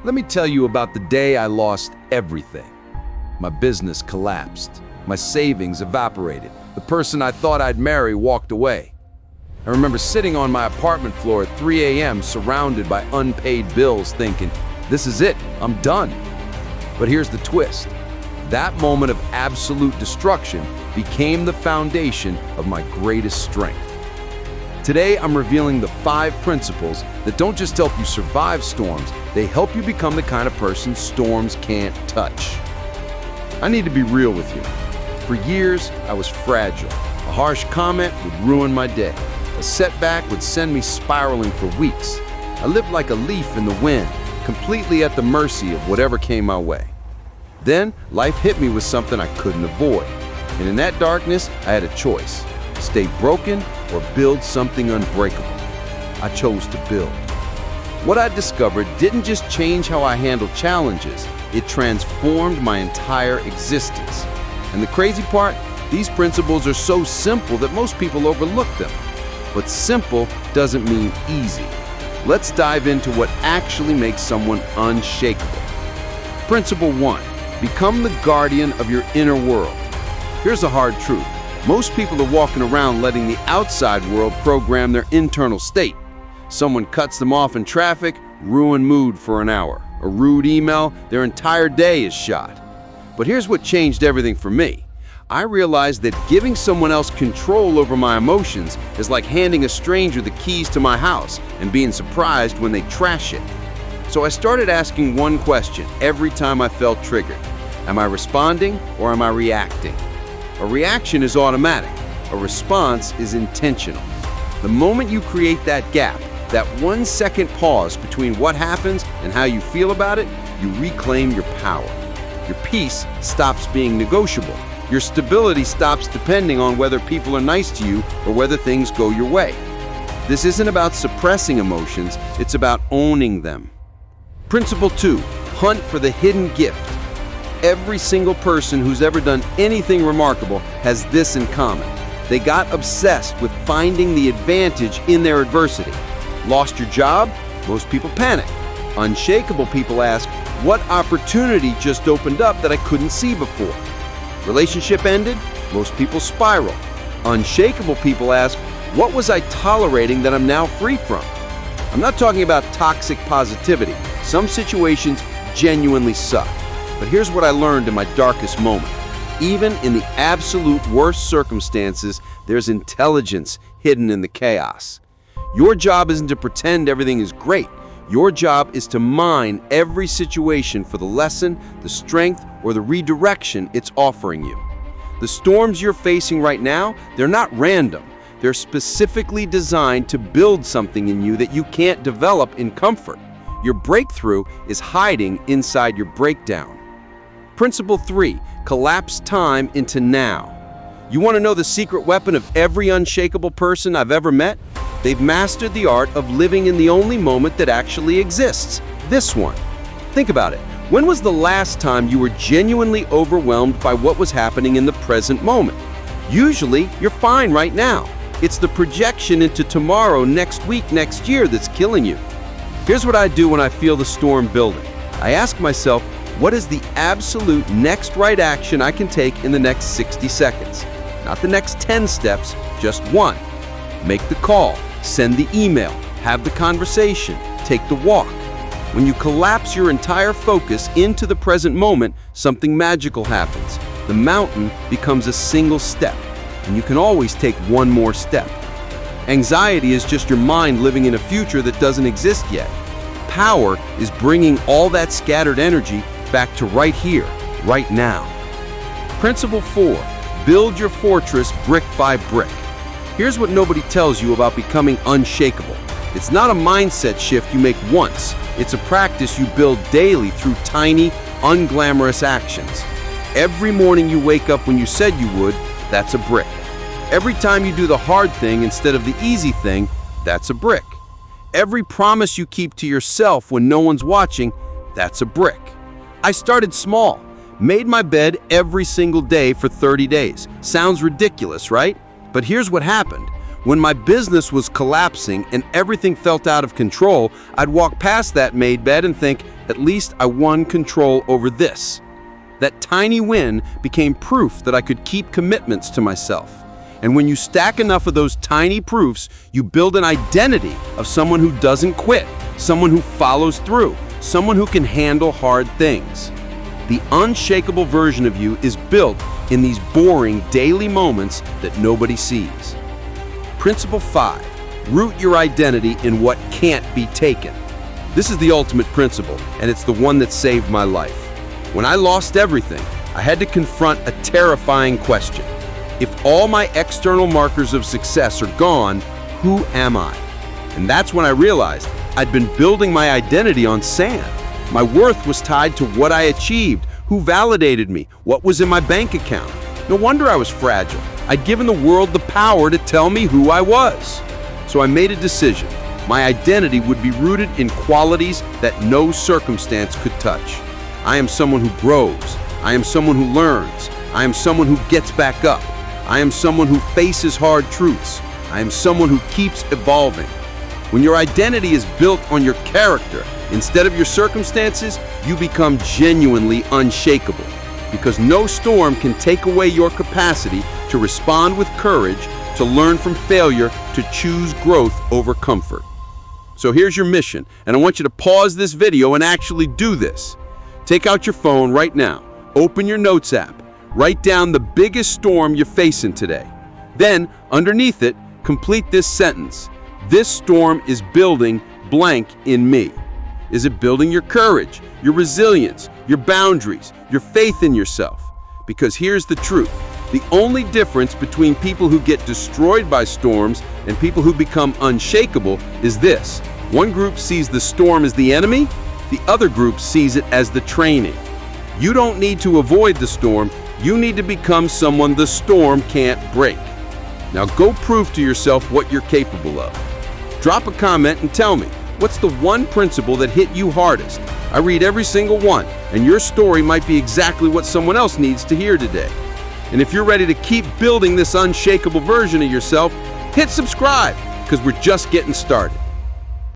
Let me tell you about the day I lost everything. My business collapsed. My savings evaporated. The person I thought I'd marry walked away. I remember sitting on my apartment floor at 3 a.m. surrounded by unpaid bills thinking, this is it, I'm done. But here's the twist. That moment of absolute destruction became the foundation of my greatest strength. Today, I'm revealing the 5 principles that don't just help you survive storms, they help you become the kind of person storms can't touch. I need to be real with you. For years, I was fragile. A harsh comment would ruin my day. A setback would send me spiraling for weeks. I lived like a leaf in the wind, completely at the mercy of whatever came my way. Then, life hit me with something I couldn't avoid. And in that darkness, I had a choice. Stay broken or build something unbreakable. I chose to build. What I discovered didn't just change how I handled challenges, it transformed my entire existence. And the crazy part, these principles are so simple that most people overlook them. But simple doesn't mean easy. Let's dive into what actually makes someone unshakable. Principle 1, become the guardian of your inner world. Here's a hard truth. Most people are walking around letting the outside world program their internal state. Someone cuts them off in traffic, ruin mood for an hour. A rude email, their entire day is shot. But here's what changed everything for me. I realized that giving someone else control over my emotions is like handing a stranger the keys to my house and being surprised when they trash it. So I started asking one question every time I felt triggered. Am I responding or am I reacting? A reaction is automatic. A response is intentional. The moment you create that gap, that 1-second pause between what happens and how you feel about it, you reclaim your power. Your peace stops being negotiable. Your stability stops depending on whether people are nice to you or whether things go your way. This isn't about suppressing emotions, it's about owning them. Principle 2, hunt for the hidden gift. Every single person who's ever done anything remarkable has this in common. They got obsessed with finding the advantage in their adversity. Lost your job? Most people panic. Unshakable people ask, what opportunity just opened up that I couldn't see before? Relationship ended? Most people spiral. Unshakable people ask, what was I tolerating that I'm now free from? I'm not talking about toxic positivity. Some situations genuinely suck. But here's what I learned in my darkest moment. Even in the absolute worst circumstances, there's intelligence hidden in the chaos. Your job isn't to pretend everything is great. Your job is to mine every situation for the lesson, the strength, or the redirection it's offering you. The storms you're facing right now, they're not random. They're specifically designed to build something in you that you can't develop in comfort. Your breakthrough is hiding inside your breakdown. Principle 3, collapse time into now. You want to know the secret weapon of every unshakable person I've ever met? They've mastered the art of living in the only moment that actually exists, this one. Think about it. When was the last time you were genuinely overwhelmed by what was happening in the present moment? Usually, you're fine right now. It's the projection into tomorrow, next week, next year that's killing you. Here's what I do when I feel the storm building. I ask myself, what is the absolute next right action I can take in the next 60 seconds? Not the next 10 steps, just one. Make the call, send the email, have the conversation, take the walk. When you collapse your entire focus into the present moment, something magical happens. The mountain becomes a single step, and you can always take one more step. Anxiety is just your mind living in a future that doesn't exist yet. Power is bringing all that scattered energy back to right here, right now. Principle 4, build your fortress brick by brick. Here's what nobody tells you about becoming unshakable. It's not a mindset shift you make once. It's a practice you build daily through tiny, unglamorous actions. Every morning you wake up when you said you would, that's a brick. Every time you do the hard thing instead of the easy thing, that's a brick. Every promise you keep to yourself when no one's watching, that's a brick. I started small, made my bed every single day for 30 days. Sounds ridiculous, right? But here's what happened. When my business was collapsing and everything felt out of control, I'd walk past that made bed and think, At least I won control over this. That tiny win became proof that I could keep commitments to myself. And when you stack enough of those tiny proofs, you build an identity of someone who doesn't quit, someone who follows through, someone who can handle hard things. The unshakable version of you is built in these boring daily moments that nobody sees. Principle 5, root your identity in what can't be taken. This is the ultimate principle, and it's the one that saved my life. When I lost everything, I had to confront a terrifying question. If all my external markers of success are gone, who am I? And that's when I realized I'd been building my identity on sand. My worth was tied to what I achieved, who validated me, what was in my bank account. No wonder I was fragile. I'd given the world the power to tell me who I was. So I made a decision. My identity would be rooted in qualities that no circumstance could touch. I am someone who grows. I am someone who learns. I am someone who gets back up. I am someone who faces hard truths. I am someone who keeps evolving. When your identity is built on your character instead of your circumstances, you become genuinely unshakable, because no storm can take away your capacity to respond with courage, to learn from failure, to choose growth over comfort. So here's your mission, and I want you to pause this video and actually do this. Take out your phone right now, open your notes app, write down the biggest storm you're facing today. Then, underneath it, complete this sentence. This storm is building blank in me. Is it building your courage, your resilience, your boundaries, your faith in yourself? Because here's the truth. The only difference between people who get destroyed by storms and people who become unshakable is this. One group sees the storm as the enemy, the other group sees it as the training. You don't need to avoid the storm, you need to become someone the storm can't break. Now go prove to yourself what you're capable of. Drop a comment and tell me, what's the one principle that hit you hardest? I read every single one, and your story might be exactly what someone else needs to hear today. And if you're ready to keep building this unshakable version of yourself, hit subscribe, because we're just getting started.